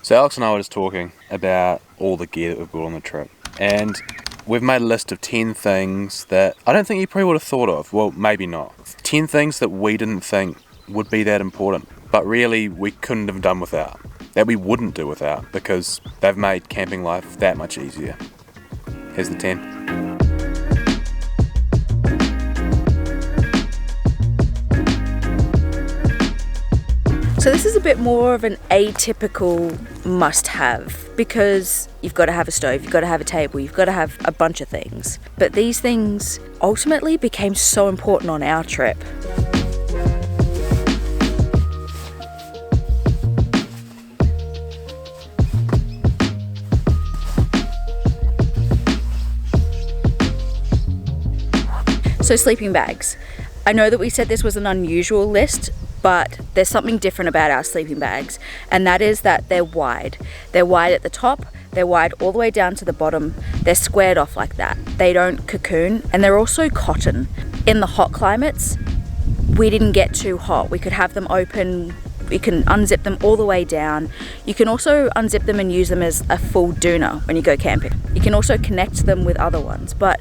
So Alex and I were just talking about all the gear that we've got on the trip, and we've made a list of 10 things that I don't think you probably would have thought of. Well, maybe not. 10 things that we didn't think would be that important, but really we couldn't have done without, that we wouldn't do without, because they've made camping life that much easier. Here's the 10. So this is a bit more of an atypical must-have, because you've got to have a stove, you've got to have a table, you've got to have a bunch of things. But these things ultimately became so important on our trip. So sleeping bags. I know that we said this was an unusual list, but there's something different about our sleeping bags, and that is that they're wide. They're wide at the top, they're wide all the way down to the bottom, they're squared off like that. They don't cocoon, and they're also cotton. In the hot climates, we didn't get too hot. We could have them open, we can unzip them all the way down. You can also unzip them and use them as a full doona when you go camping. You can also connect them with other ones, but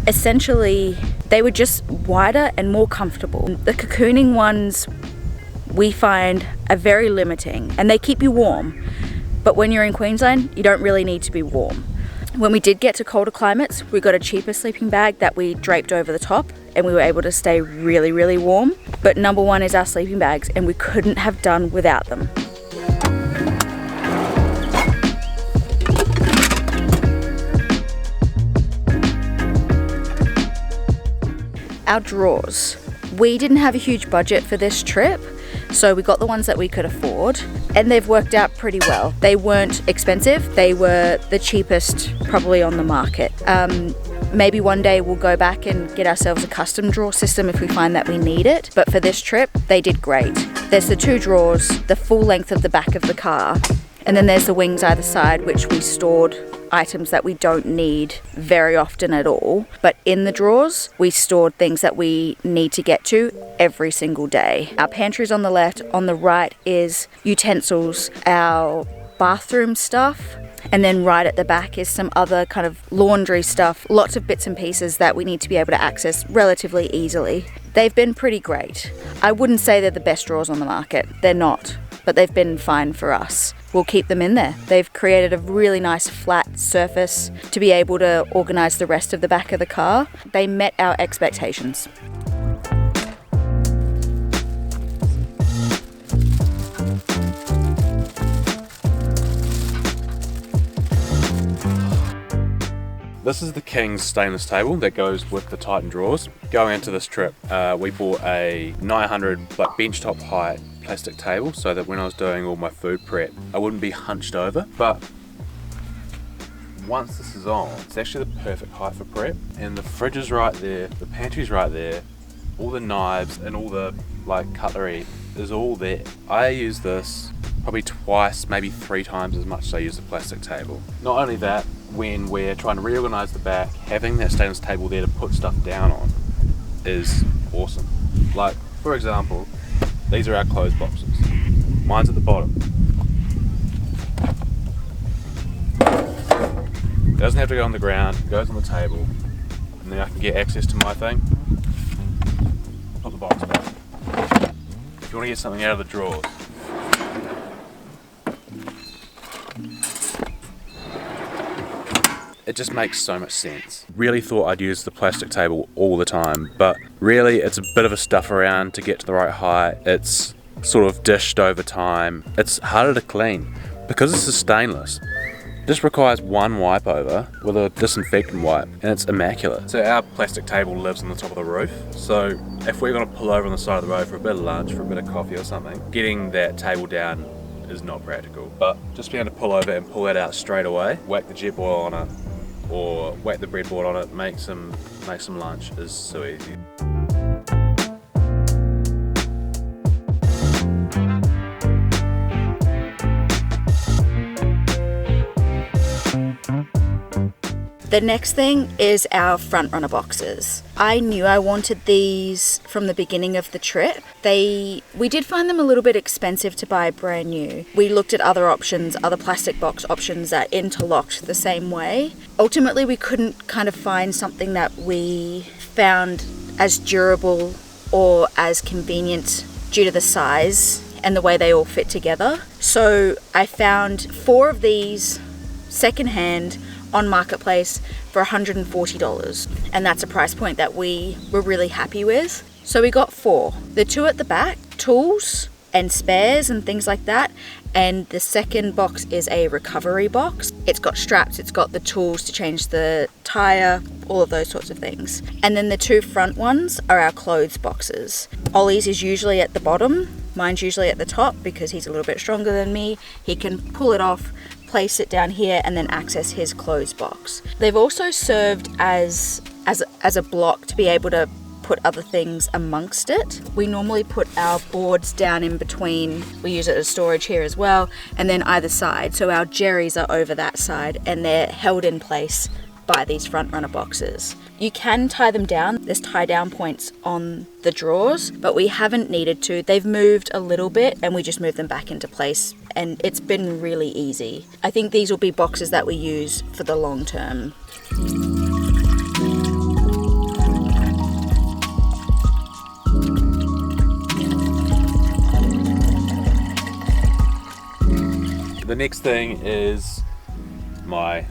essentially they were just wider and more comfortable. The cocooning ones we find are very limiting, and they keep you warm, but when you're in Queensland you don't really need to be warm. When we did get to colder climates, we got a cheaper sleeping bag that we draped over the top, and we were able to stay really, really warm. But number one is our sleeping bags, and we couldn't have done without them. Our drawers. We didn't have a huge budget for this trip, so we got the ones that we could afford, and they've worked out pretty well. They weren't expensive, they were the cheapest probably on the market. Maybe one day we'll go back and get ourselves a custom drawer system if we find that we need it, but for this trip, they did great. There's the 2 drawers, the full length of the back of the car, and then there's the wings either side, which we stored items that we don't need very often at all. But in the drawers, we stored things that we need to get to every single day. Our pantry's on the left, on the right is utensils, our bathroom stuff, and then right at the back is some other kind of laundry stuff, lots of bits and pieces that we need to be able to access relatively easily. They've been pretty great. I wouldn't say they're the best drawers on the market, they're not, but they've been fine for us. We'll keep them in there. They've created a really nice flat surface to be able to organise the rest of the back of the car. They met our expectations. This is the King's stainless table that goes with the Titan drawers. Going into this trip, we bought a 900 like bench top height plastic table so that when I was doing all my food prep, I wouldn't be hunched over. But once this is on, it's actually the perfect height for prep. And the fridge is right there, the pantry's right there, all the knives and all the like cutlery is all there. I use this probably twice, maybe 3 times as much as I use the plastic table. Not only that, when we're trying to reorganize the back, having that stainless table there to put stuff down on is awesome. Like, for example, these are our clothes boxes. Mine's at the bottom. It doesn't have to go on the ground, it goes on the table, and then I can get access to my thing. Put the box back. If you want to get something out of the drawers, it just makes so much sense. Really thought I'd use the plastic table all the time, but really it's a bit of a stuff around to get to the right height. It's sort of dished over time. It's harder to clean. Because this is stainless, this requires one wipe over with a disinfectant wipe, and it's immaculate. So our plastic table lives on the top of the roof, so if we're gonna pull over on the side of the road for a bit of lunch, for a bit of coffee or something, getting that table down is not practical. But just being able to pull over and pull that out straight away, whack the Jetboil on it, or whack the breadboard on it, make some lunch is so easy. The next thing is our front runner boxes. I knew I wanted these from the beginning of the trip. We did find them a little bit expensive to buy brand new. We looked at other options, other plastic box options that interlocked the same way. Ultimately, we couldn't kind of find something that we found as durable or as convenient due to the size and the way they all fit together. So I found 4 of these secondhand on Marketplace for $140, and that's a price point that we were really happy with. So we got 4. The 2 at the back, tools and spares and things like that, and the second box is a recovery box. It's got straps, it's got the tools to change the tire, all of those sorts of things. And then the 2 front ones are our clothes boxes. Ollie's is usually at the bottom, mine's usually at the top because he's a little bit stronger than me. He can pull it off, place it down here, and then access his clothes box. They've also served as a block to be able to put other things amongst it. We normally put our boards down in between. We use it as storage here as well, and then either side. So our jerrys are over that side and they're held in place by these front runner boxes. You can tie them down. There's tie down points on the drawers, but we haven't needed to. They've moved a little bit and we just moved them back into place, and it's been really easy. I think these will be boxes that we use for the long term. The next thing is my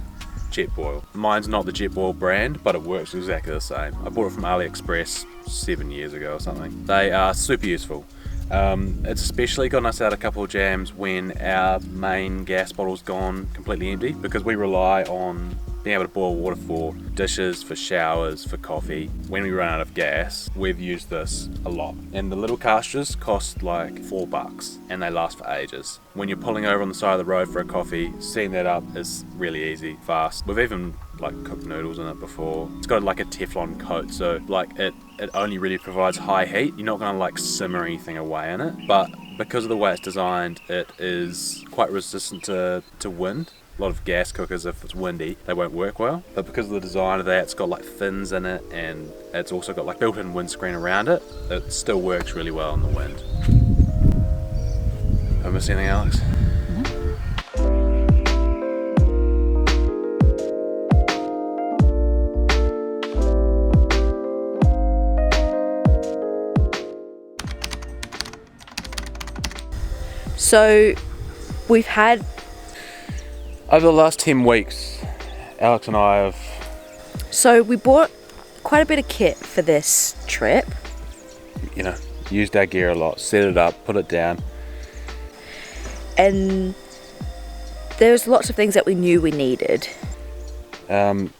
Jetboil. Mine's not the Jetboil brand, but it works exactly the same. I bought it from AliExpress 7 years ago or something. They are super useful. It's especially gotten us out a couple of jams when our main gas bottle's gone completely empty, because we rely on being able to boil water for dishes, for showers, for coffee. When we run out of gas, we've used this a lot. And the little cartridges cost like $4 and they last for ages. When you're pulling over on the side of the road for a coffee, setting that up is really easy, fast. We've even like cooked noodles in it before. It's got like a Teflon coat, so like it only really provides high heat. You're not gonna like simmer anything away in it, but because of the way it's designed, it is quite resistant to wind. A lot of gas cookers, if it's windy, they won't work well. But because of the design of that, it's got like fins in it, and it's also got like built-in windscreen around it. It still works really well in the wind. Have I missed anything, Alex? So we've had, over the last 10 weeks, Alex and I have... So we bought quite a bit of kit for this trip. You know, used our gear a lot, set it up, put it down. And there's lots of things that we knew we needed. And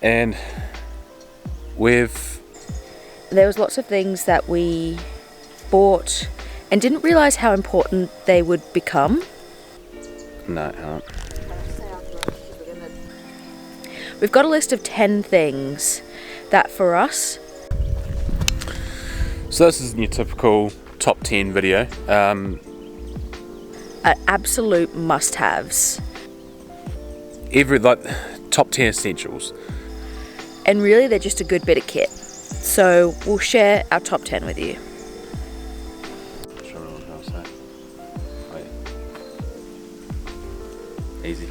there was lots of things that we bought and didn't realise how important they would become. No, We've got a list of 10 things that for us... So this is your typical top 10 video. Are absolute must-haves. Top 10 essentials. And really they're just a good bit of kit. So we'll share our top 10 with you. Easy.